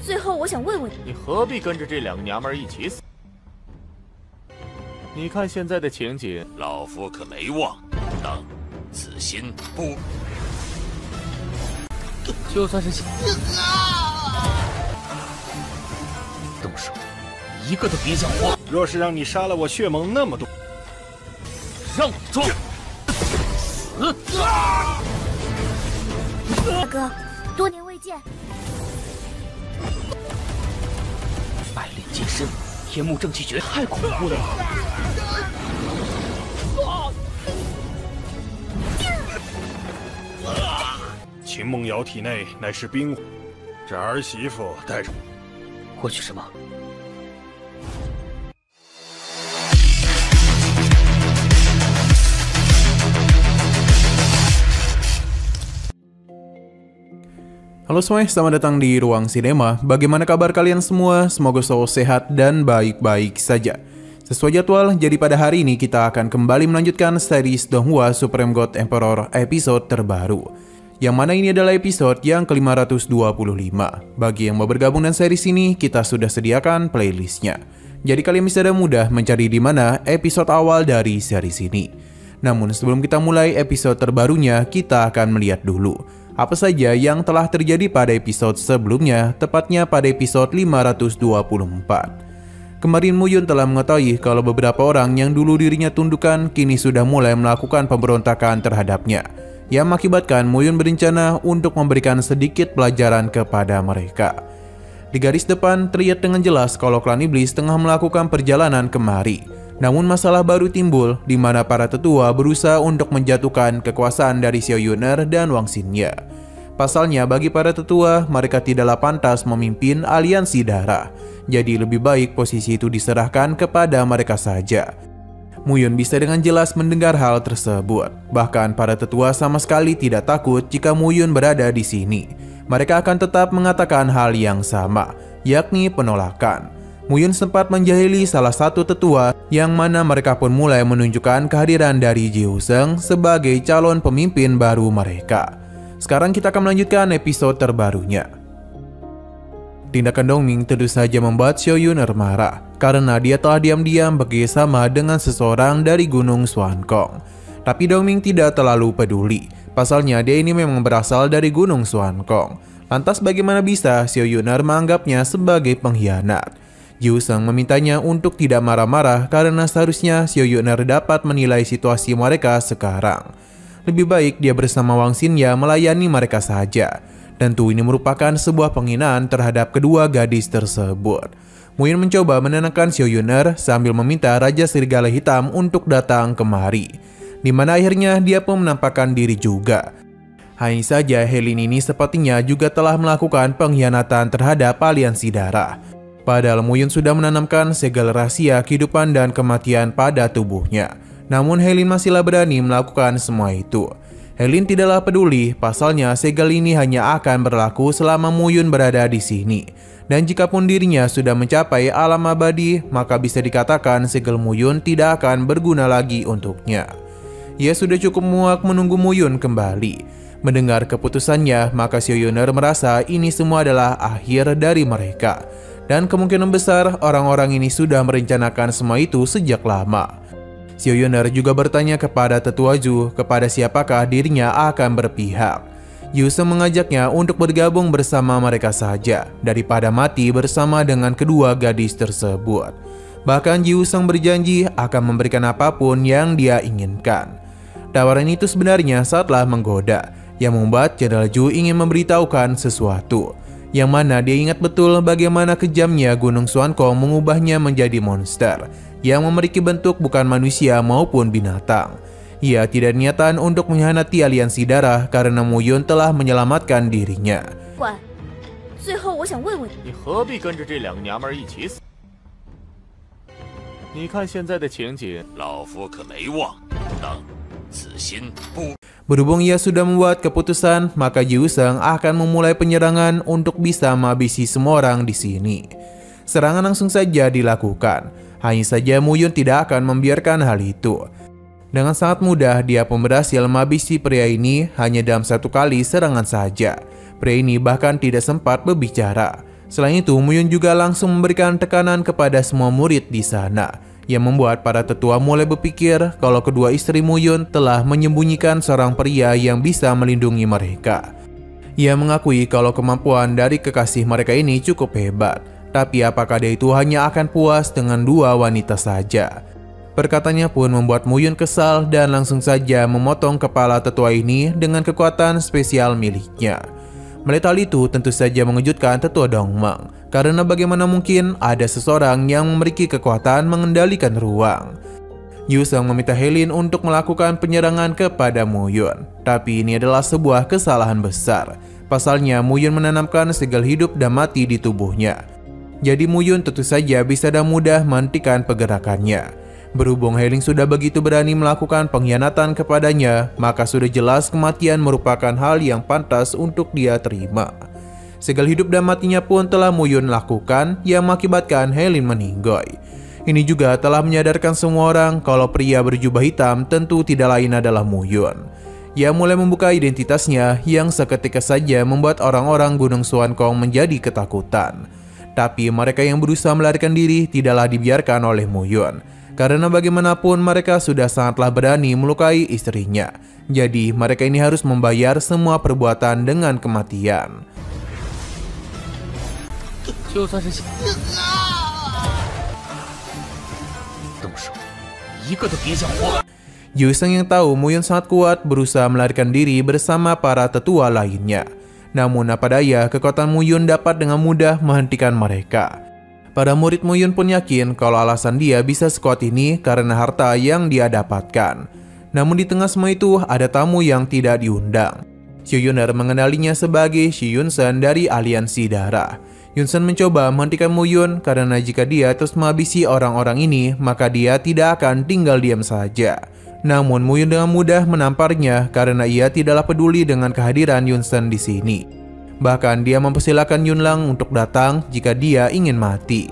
最后我想问问你何必跟着这两个娘们儿一起死？你看现在的情景，老夫可没忘，当此心不。就算是动手，一个都别想活。若是让你杀了我血盟那么多，让我装死！大哥，多年未见。百炼剑身，天幕正气诀，太恐怖了。秦梦瑶体内乃是冰，这儿媳妇带着获取什么？Halo semuanya, selamat datang di Ruang Sinema. Bagaimana kabar kalian semua? Semoga selalu sehat dan baik-baik saja. Sesuai jadwal, jadi pada hari ini kita akan kembali melanjutkan series Donghua Supreme God Emperor episode terbaru. Yang mana ini adalah episode yang ke-525. Bagi yang mau bergabung dengan series ini, kita sudah sediakan playlistnya. Jadi kalian bisa dengan mudah mencari di mana episode awal dari series ini. Namun sebelum kita mulai episode terbarunya, kita akan melihat dulu apa saja yang telah terjadi pada episode sebelumnya, tepatnya pada episode 524. Kemarin Muyun telah mengetahui kalau beberapa orang yang dulu dirinya tundukkan kini sudah mulai melakukan pemberontakan terhadapnya, yang mengakibatkan Muyun berencana untuk memberikan sedikit pelajaran kepada mereka. Di garis depan terlihat dengan jelas kalau klan iblis tengah melakukan perjalanan kemari. Namun masalah baru timbul di mana para tetua berusaha untuk menjatuhkan kekuasaan dari Xiao Yuner dan Wang Xinye. Pasalnya bagi para tetua, mereka tidaklah pantas memimpin aliansi darah. Jadi lebih baik posisi itu diserahkan kepada mereka saja. Muyun bisa dengan jelas mendengar hal tersebut. Bahkan para tetua sama sekali tidak takut jika Muyun berada di sini. Mereka akan tetap mengatakan hal yang sama, yakni penolakan. Muyun sempat menjahili salah satu tetua yang mana mereka pun mulai menunjukkan kehadiran dari Jiuseng sebagai calon pemimpin baru mereka. Sekarang kita akan melanjutkan episode terbarunya. Tindakan Dongming tentu saja membuat Xiao Yuner marah karena dia telah diam-diam bekerjasama dengan seseorang dari Gunung Xuankong. Tapi Dongming tidak terlalu peduli, pasalnya dia ini memang berasal dari Gunung Xuankong. Lantas bagaimana bisa Xiao Yuner menganggapnya sebagai pengkhianat? Jiuseng memintanya untuk tidak marah-marah karena seharusnya Xiao Yuner dapat menilai situasi mereka sekarang. Lebih baik dia bersama Wang Xinye melayani mereka saja. Tentu ini merupakan sebuah penghinaan terhadap kedua gadis tersebut. Muyun mencoba menenangkan Xiao Yuner sambil meminta Raja Serigala Hitam untuk datang kemari. Di mana akhirnya dia pun menampakkan diri juga. Hanya saja Helin ini sepertinya juga telah melakukan pengkhianatan terhadap aliansi darah. Padahal Muyun sudah menanamkan segala rahasia kehidupan dan kematian pada tubuhnya. Namun Helin masihlah berani melakukan semua itu. Helin tidaklah peduli, pasalnya segel ini hanya akan berlaku selama Muyun berada di sini. Dan jikapun dirinya sudah mencapai alam abadi, maka bisa dikatakan segel Muyun tidak akan berguna lagi untuknya. Ia sudah cukup muak menunggu Muyun kembali. Mendengar keputusannya, maka Xiao Yuner merasa ini semua adalah akhir dari mereka. Dan kemungkinan besar orang-orang ini sudah merencanakan semua itu sejak lama. Xiao Yuner juga bertanya kepada tetua Zhu kepada siapakah dirinya akan berpihak. Jiuseng mengajaknya untuk bergabung bersama mereka saja daripada mati bersama dengan kedua gadis tersebut. Bahkan Jiuseng berjanji akan memberikan apapun yang dia inginkan. Tawaran itu sebenarnya sangatlah menggoda, yang membuat Jenderal Zhu ingin memberitahukan sesuatu. Yang mana dia ingat betul bagaimana kejamnya Gunung Xuankong mengubahnya menjadi monster yang memiliki bentuk bukan manusia maupun binatang. Ia tidak niatan untuk mengkhianati aliansi darah karena Muyun telah menyelamatkan dirinya. 最后我想问问你何必跟着这两个娘们儿一起死？你看现在的情景，老夫可没忘，当此心不。 Berhubung ia sudah membuat keputusan, maka Jiuseng akan memulai penyerangan untuk bisa menghabisi semua orang di sini. Serangan langsung saja dilakukan. Hanya saja Muyun tidak akan membiarkan hal itu. Dengan sangat mudah dia pun berhasil menghabisi pria ini hanya dalam satu kali serangan saja. Pria ini bahkan tidak sempat berbicara. Selain itu, Muyun juga langsung memberikan tekanan kepada semua murid di sana, yang membuat para tetua mulai berpikir kalau kedua istri Muyun telah menyembunyikan seorang pria yang bisa melindungi mereka. Ia mengakui kalau kemampuan dari kekasih mereka ini cukup hebat, tapi apakah dia itu hanya akan puas dengan dua wanita saja? Perkataannya pun membuat Muyun kesal dan langsung saja memotong kepala tetua ini dengan kekuatan spesial miliknya. Melihat hal itu tentu saja mengejutkan tetua Dongmeng, karena bagaimana mungkin ada seseorang yang memiliki kekuatan mengendalikan ruang. Yu Seng meminta Helin untuk melakukan penyerangan kepada Muyun, tapi ini adalah sebuah kesalahan besar. Pasalnya Muyun menanamkan segel hidup dan mati di tubuhnya. Jadi Muyun tentu saja bisa dengan mudah menghentikan pergerakannya. Berhubung Helin sudah begitu berani melakukan pengkhianatan kepadanya, maka sudah jelas kematian merupakan hal yang pantas untuk dia terima. Segel hidup dan matinya pun telah Muyun lakukan yang mengakibatkan Helin meninggoy. Ini juga telah menyadarkan semua orang kalau pria berjubah hitam tentu tidak lain adalah Muyun. Ia mulai membuka identitasnya yang seketika saja membuat orang-orang Gunung Suankong menjadi ketakutan. Tapi mereka yang berusaha melarikan diri tidaklah dibiarkan oleh Muyun. Karena bagaimanapun mereka sudah sangatlah berani melukai istrinya. Jadi mereka ini harus membayar semua perbuatan dengan kematian. Yu Seng yang tahu Muyun sangat kuat berusaha melarikan diri bersama para tetua lainnya. Namun apa daya, kekuatan Muyun dapat dengan mudah menghentikan mereka. Para murid Muyun pun yakin kalau alasan dia bisa sekuat ini karena harta yang dia dapatkan. Namun di tengah semua itu ada tamu yang tidak diundang. Xu Yuner mengenalinya sebagai Shi Yunsen dari aliansi darah. Yunsen mencoba menghentikan Muyun karena jika dia terus menghabisi orang-orang ini, maka dia tidak akan tinggal diam saja. Namun Muyun dengan mudah menamparnya karena ia tidaklah peduli dengan kehadiran Yunsen di sini. Bahkan dia mempersilahkan Yunlang untuk datang jika dia ingin mati.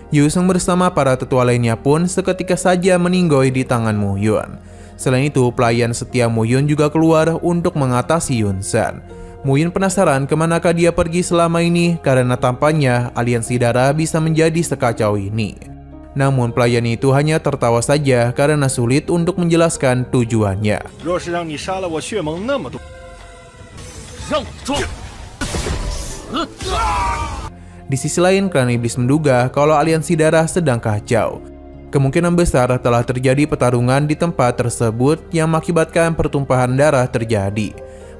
Yu Seng bersama para tetua lainnya pun seketika saja meninggoy di tangan Muyun. Selain itu, pelayan setia Muyun juga keluar untuk mengatasi Yunsen. Muyun penasaran kemanakah dia pergi selama ini karena tampaknya aliansi darah bisa menjadi sekacau ini. Namun pelayan itu hanya tertawa saja karena sulit untuk menjelaskan tujuannya. Di sisi lain, klan iblis menduga kalau aliansi darah sedang kacau. Kemungkinan besar telah terjadi pertarungan di tempat tersebut yang mengakibatkan pertumpahan darah terjadi.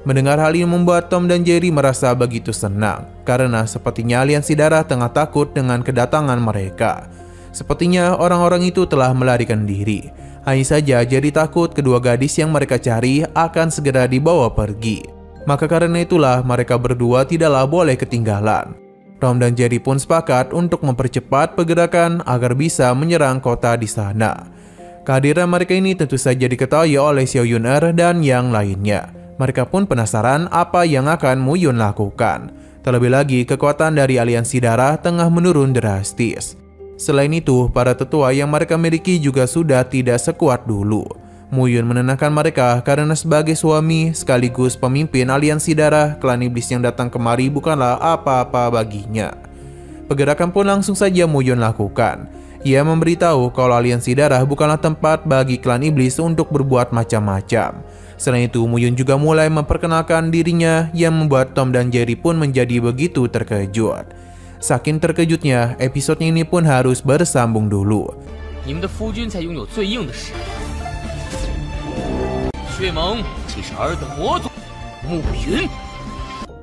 Mendengar hal ini membuat Tom dan Jerry merasa begitu senang, karena sepertinya aliansi darah tengah takut dengan kedatangan mereka. Sepertinya orang-orang itu telah melarikan diri. Hanya saja Jerry takut kedua gadis yang mereka cari akan segera dibawa pergi. Maka karena itulah mereka berdua tidaklah boleh ketinggalan. Tom dan Jerry pun sepakat untuk mempercepat pergerakan agar bisa menyerang kota di sana. Kehadiran mereka ini tentu saja diketahui oleh Xiao Yuner dan yang lainnya. Mereka pun penasaran apa yang akan Muyun lakukan. Terlebih lagi kekuatan dari aliansi darah tengah menurun drastis. Selain itu, para tetua yang mereka miliki juga sudah tidak sekuat dulu. Muyun menenangkan mereka karena sebagai suami sekaligus pemimpin aliansi darah, klan iblis yang datang kemari bukanlah apa-apa baginya. Pergerakan pun langsung saja Muyun lakukan. Ia memberitahu kalau aliansi darah bukanlah tempat bagi klan iblis untuk berbuat macam-macam. Selain itu, Muyun juga mulai memperkenalkan dirinya yang membuat Tom dan Jerry pun menjadi begitu terkejut. Saking terkejutnya, episode ini pun harus bersambung dulu.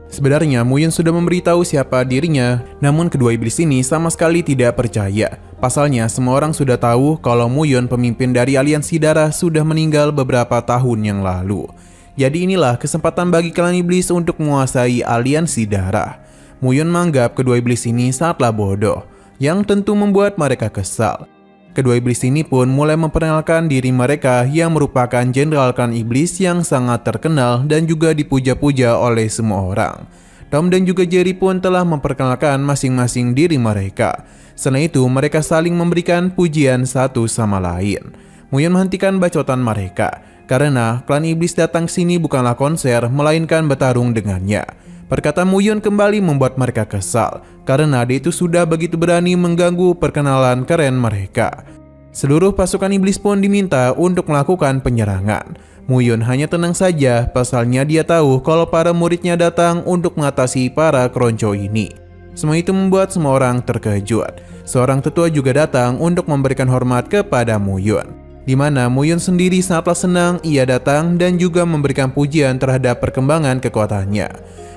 Sebenarnya Muyun sudah memberitahu siapa dirinya, namun kedua iblis ini sama sekali tidak percaya. Pasalnya semua orang sudah tahu kalau Muyun pemimpin dari aliansi darah sudah meninggal beberapa tahun yang lalu. Jadi inilah kesempatan bagi klan iblis untuk menguasai aliansi darah. Muyun menganggap kedua iblis ini sangatlah bodoh, yang tentu membuat mereka kesal. Kedua iblis ini pun mulai memperkenalkan diri mereka yang merupakan jenderal klan iblis yang sangat terkenal dan juga dipuja-puja oleh semua orang. Tom dan juga Jerry pun telah memperkenalkan masing-masing diri mereka. Selain itu, mereka saling memberikan pujian satu sama lain. Muyun menghentikan bacotan mereka, karena klan iblis datang sini bukanlah konser, melainkan bertarung dengannya. Perkataan Muyun kembali membuat mereka kesal, karena dia itu sudah begitu berani mengganggu perkenalan keren mereka. Seluruh pasukan iblis pun diminta untuk melakukan penyerangan. Muyun hanya tenang saja, pasalnya dia tahu kalau para muridnya datang untuk mengatasi para keronco ini. Semua itu membuat semua orang terkejut. Seorang tetua juga datang untuk memberikan hormat kepada Muyun, di mana Muyun sendiri sangatlah senang ia datang dan juga memberikan pujian terhadap perkembangan kekuatannya.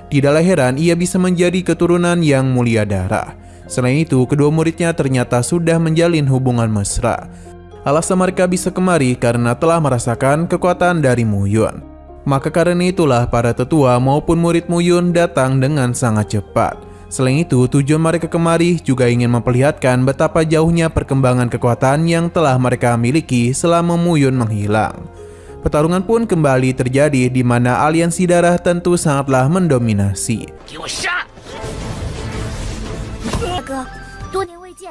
Tidaklah heran ia bisa menjadi keturunan yang mulia darah. Selain itu, kedua muridnya ternyata sudah menjalin hubungan mesra. Alasan mereka bisa kemari karena telah merasakan kekuatan dari Muyun. Maka karena itulah para tetua maupun murid Muyun datang dengan sangat cepat. Selain itu, tujuan mereka kemari juga ingin memperlihatkan betapa jauhnya perkembangan kekuatan yang telah mereka miliki selama Muyun menghilang. Pertarungan pun kembali terjadi di mana aliansi darah tentu sangatlah mendominasi. 给我杀！ 大哥，多年未见。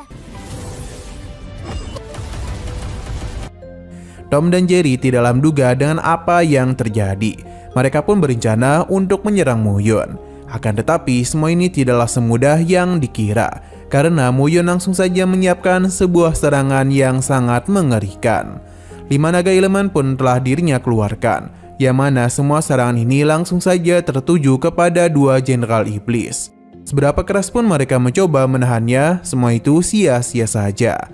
Tom dan Jerry tidaklah menduga dengan apa yang terjadi. Mereka pun berencana untuk menyerang Muyun. Akan tetapi semua ini tidaklah semudah yang dikira, karena Muyun langsung saja menyiapkan sebuah serangan yang sangat mengerikan. 5 naga elemen pun telah dirinya keluarkan, yang mana semua serangan ini langsung saja tertuju kepada 2 jenderal iblis. Seberapa keras pun mereka mencoba menahannya, semua itu sia-sia saja.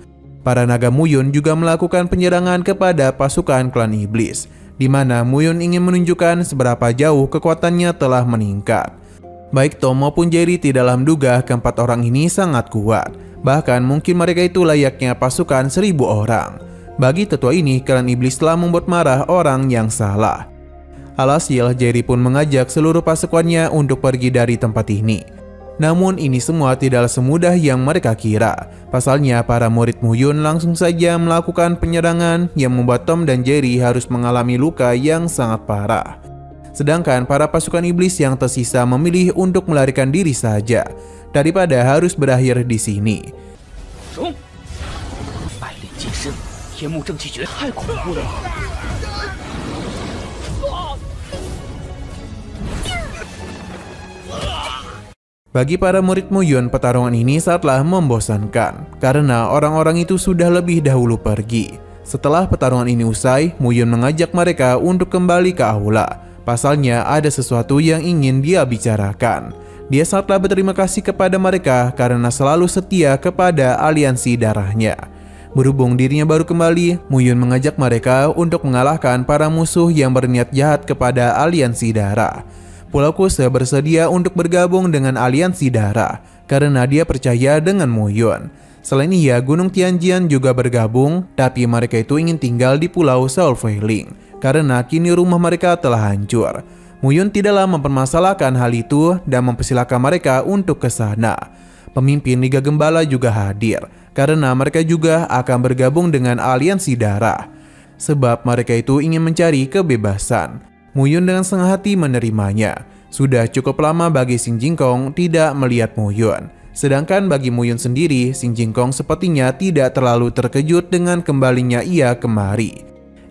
Para naga Muyun juga melakukan penyerangan kepada pasukan klan iblis, di mana Muyun ingin menunjukkan seberapa jauh kekuatannya telah meningkat. Baik Tom maupun Jerry tidaklah menduga keempat orang ini sangat kuat. Bahkan mungkin mereka itu layaknya pasukan 1000 orang. Bagi tetua ini, klan iblis telah membuat marah orang yang salah. Alhasil, Jerry pun mengajak seluruh pasukannya untuk pergi dari tempat ini. Namun ini semua tidaklah semudah yang mereka kira. Pasalnya para murid Muyun langsung saja melakukan penyerangan yang membuat Tom dan Jerry harus mengalami luka yang sangat parah. Sedangkan para pasukan iblis yang tersisa memilih untuk melarikan diri saja daripada harus berakhir di sini. Bagi para murid Muyun, pertarungan ini sangatlah membosankan karena orang-orang itu sudah lebih dahulu pergi. Setelah pertarungan ini usai, Muyun mengajak mereka untuk kembali ke aula. Pasalnya ada sesuatu yang ingin dia bicarakan. Dia sangatlah berterima kasih kepada mereka karena selalu setia kepada aliansi darahnya. Berhubung dirinya baru kembali, Muyun mengajak mereka untuk mengalahkan para musuh yang berniat jahat kepada aliansi darah. Pulau Kuse bersedia untuk bergabung dengan aliansi darah karena dia percaya dengan Muyun. Selain ia, Gunung Tianjian juga bergabung, tapi mereka itu ingin tinggal di Pulau Solfeiling karena kini rumah mereka telah hancur. Muyun tidaklah mempermasalahkan hal itu dan mempersilahkan mereka untuk ke sana. Pemimpin Liga Gembala juga hadir karena mereka juga akan bergabung dengan aliansi darah. Sebab mereka itu ingin mencari kebebasan. Muyun dengan senang hati menerimanya. Sudah cukup lama bagi Xing Jingkong tidak melihat Muyun. Sedangkan bagi Muyun sendiri, Xing Jingkong sepertinya tidak terlalu terkejut dengan kembalinya ia kemari.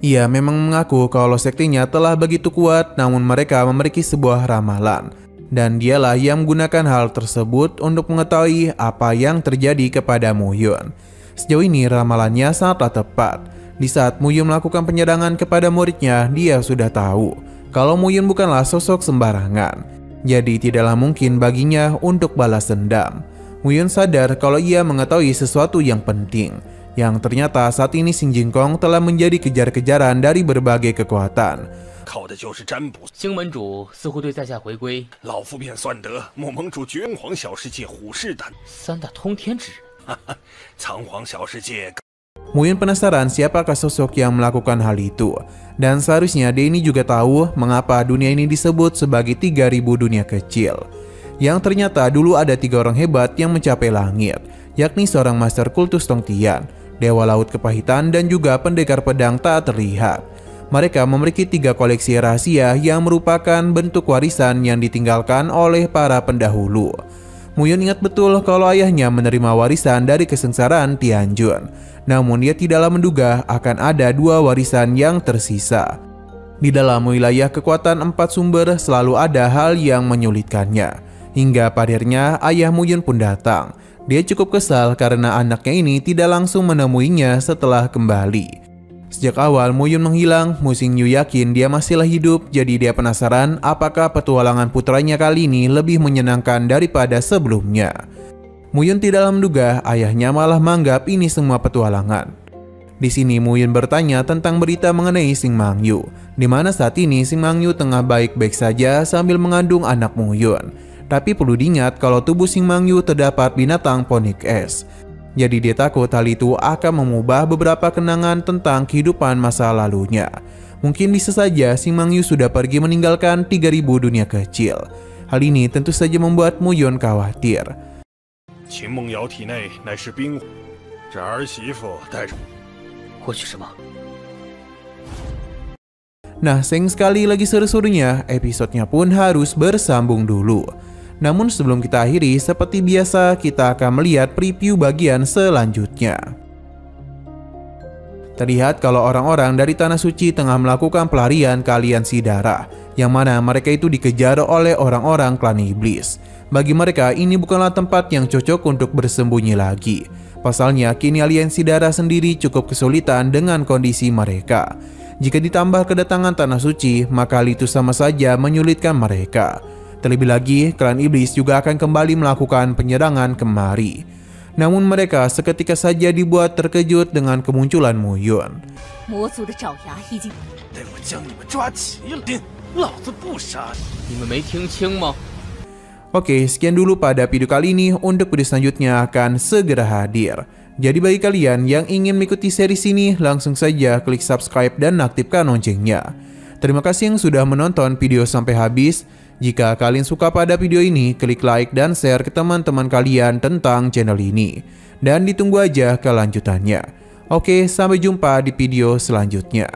Ia memang mengaku kalau sektinya telah begitu kuat, namun mereka memiliki sebuah ramalan. Dan dialah yang menggunakan hal tersebut untuk mengetahui apa yang terjadi kepada Muyun. Sejauh ini ramalannya sangatlah tepat. Di saat Muyun melakukan penyerangan kepada muridnya, dia sudah tahu kalau Muyun bukanlah sosok sembarangan. Jadi tidaklah mungkin baginya untuk balas dendam. Muyun sadar kalau ia mengetahui sesuatu yang penting, yang ternyata saat ini Xing Jingkong telah menjadi kejar-kejaran dari berbagai kekuatan. 靠的就是占卜。星门主似乎对在下回归老夫便算得莫盟主绝黄小世界虎视眈三大通天之人。仓皇小世界。 Muyun penasaran siapakah sosok yang melakukan hal itu. Dan seharusnya dia ini juga tahu mengapa dunia ini disebut sebagai 3000 dunia kecil. Yang ternyata dulu ada 3 orang hebat yang mencapai langit, yakni seorang master kultus Tongtian, dewa laut kepahitan, dan juga pendekar pedang tak terlihat. Mereka memiliki 3 koleksi rahasia yang merupakan bentuk warisan yang ditinggalkan oleh para pendahulu. Muyun ingat betul kalau ayahnya menerima warisan dari kesengsaraan Tianjun. Namun dia tidaklah menduga akan ada 2 warisan yang tersisa. Di dalam wilayah kekuatan 4 sumber selalu ada hal yang menyulitkannya. Hingga pada akhirnya ayah Muyun pun datang. Dia cukup kesal karena anaknya ini tidak langsung menemuinya setelah kembali. Sejak awal Muyun menghilang, Mu Xingyu yakin dia masihlah hidup, jadi dia penasaran apakah petualangan putranya kali ini lebih menyenangkan daripada sebelumnya. Muyun tidaklah menduga ayahnya malah menganggap ini semua petualangan. Di sini Muyun bertanya tentang berita mengenai Xing Mangyu, di mana saat ini Xing Mangyu tengah baik-baik saja sambil mengandung anak Muyun. Tapi perlu diingat kalau tubuh Xing Mangyu terdapat binatang ponik es. Jadi dia takut hal itu akan mengubah beberapa kenangan tentang kehidupan masa lalunya. Mungkin bisa saja Xing Mangyu sudah pergi meninggalkan 3000 dunia kecil. Hal ini tentu saja membuat Muyun khawatir. 秦梦瑶体内乃是冰，这儿媳妇带着。获取什么？ Nah, sayang sekali lagi seru-serunya, episodenya pun harus bersambung dulu. Namun sebelum kita akhiri, seperti biasa kita akan melihat preview bagian selanjutnya. Terlihat kalau orang-orang dari Tanah Suci tengah melakukan pelarian ke aliansi darah, yang mana mereka itu dikejar oleh orang-orang klan iblis. Bagi mereka ini bukanlah tempat yang cocok untuk bersembunyi lagi. Pasalnya kini aliansi darah sendiri cukup kesulitan dengan kondisi mereka. Jika ditambah kedatangan Tanah Suci, maka hal itu sama saja menyulitkan mereka. Terlebih lagi, klan iblis juga akan kembali melakukan penyerangan kemari. Namun mereka seketika saja dibuat terkejut dengan kemunculan Muyun. 魔族的爪牙已经。待我将你们抓齐了，老子不杀你。你们没听清吗？ Oke, sekian dulu pada video kali ini. Untuk video selanjutnya akan segera hadir. Jadi bagi kalian yang ingin mengikuti series ini, langsung saja klik subscribe dan aktifkan loncengnya. Terima kasih yang sudah menonton video sampai habis. Jika kalian suka pada video ini, klik like dan share ke teman-teman kalian tentang channel ini. Dan ditunggu aja kelanjutannya. Oke, sampai jumpa di video selanjutnya.